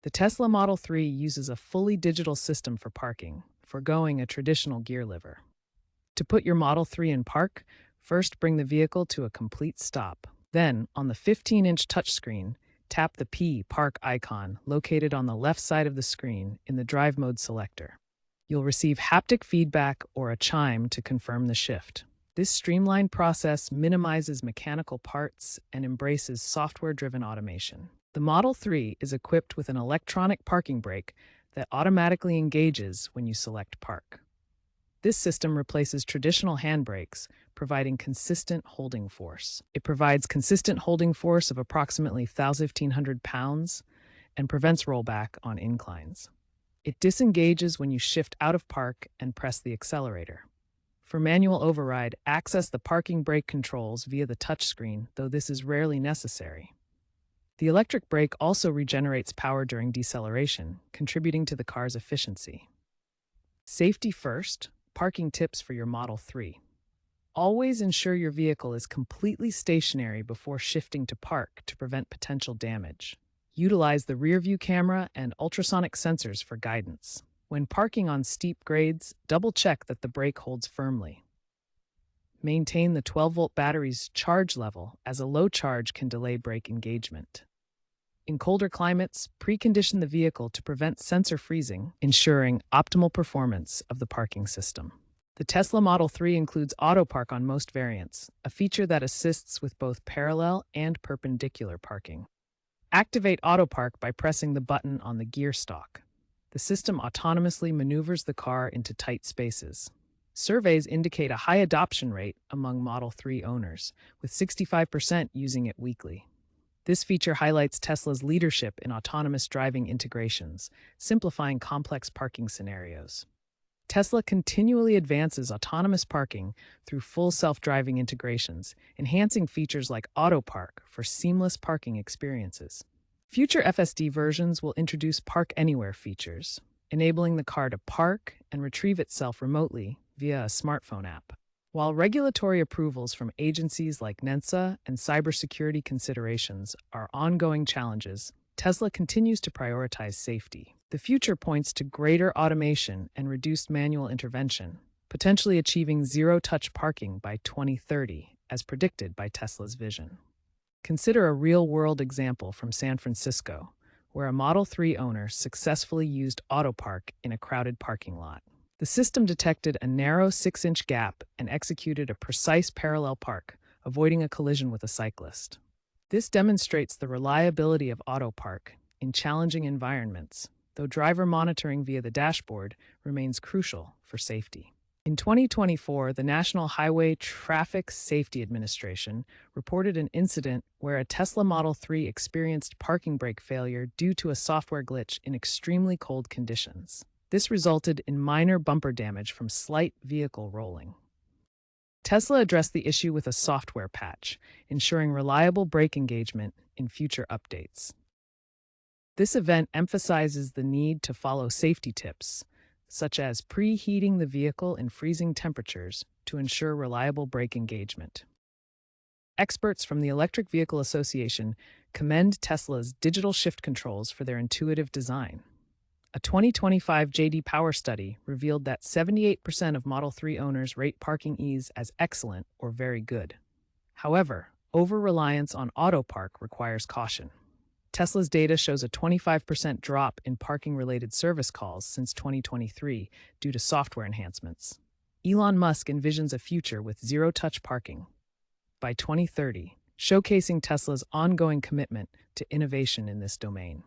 The Tesla Model 3 uses a fully digital system for parking, foregoing a traditional gear lever. To put your Model 3 in park, first bring the vehicle to a complete stop. Then, on the 15-inch touchscreen, tap the P Park icon located on the left side of the screen in the Drive Mode selector. You'll receive haptic feedback or a chime to confirm the shift. This streamlined process minimizes mechanical parts and embraces software-driven automation. The Model 3 is equipped with an electronic parking brake that automatically engages when you select park. This system replaces traditional handbrakes, providing consistent holding force. It provides consistent holding force of approximately 1,500 pounds and prevents rollback on inclines. It disengages when you shift out of park and press the accelerator. For manual override, access the parking brake controls via the touchscreen, though this is rarely necessary. The electric brake also regenerates power during deceleration, contributing to the car's efficiency. Safety first, parking tips for your Model 3. Always ensure your vehicle is completely stationary before shifting to park to prevent potential damage. Utilize the rear-view camera and ultrasonic sensors for guidance. When parking on steep grades, double-check that the brake holds firmly. Maintain the 12-volt battery's charge level, as a low charge can delay brake engagement. In colder climates, precondition the vehicle to prevent sensor freezing, ensuring optimal performance of the parking system. The Tesla Model 3 includes Auto Park on most variants, a feature that assists with both parallel and perpendicular parking. Activate Auto Park by pressing the button on the gear stalk. The system autonomously maneuvers the car into tight spaces. Surveys indicate a high adoption rate among Model 3 owners, with 65% using it weekly. This feature highlights Tesla's leadership in autonomous driving integrations, simplifying complex parking scenarios. Tesla continually advances autonomous parking through full self-driving integrations, enhancing features like Auto Park for seamless parking experiences. Future FSD versions will introduce Park Anywhere features, enabling the car to park and retrieve itself remotely via a smartphone app. While regulatory approvals from agencies like NHTSA and cybersecurity considerations are ongoing challenges, Tesla continues to prioritize safety. The future points to greater automation and reduced manual intervention, potentially achieving zero-touch parking by 2030, as predicted by Tesla's vision. Consider a real-world example from San Francisco, where a Model 3 owner successfully used Auto Park in a crowded parking lot. The system detected a narrow 6-inch gap and executed a precise parallel park, avoiding a collision with a cyclist. This demonstrates the reliability of Auto Park in challenging environments, though driver monitoring via the dashboard remains crucial for safety. In 2024, the National Highway Traffic Safety Administration reported an incident where a Tesla Model 3 experienced parking brake failure due to a software glitch in extremely cold conditions. This resulted in minor bumper damage from slight vehicle rolling. Tesla addressed the issue with a software patch, ensuring reliable brake engagement in future updates. This event emphasizes the need to follow safety tips, such as preheating the vehicle in freezing temperatures to ensure reliable brake engagement. Experts from the Electric Vehicle Association commend Tesla's digital shift controls for their intuitive design. A 2025 J.D. Power study revealed that 78% of Model 3 owners rate parking ease as excellent or very good. However, over-reliance on Auto Park requires caution. Tesla's data shows a 25% drop in parking-related service calls since 2023 due to software enhancements. Elon Musk envisions a future with zero-touch parking by 2030, showcasing Tesla's ongoing commitment to innovation in this domain.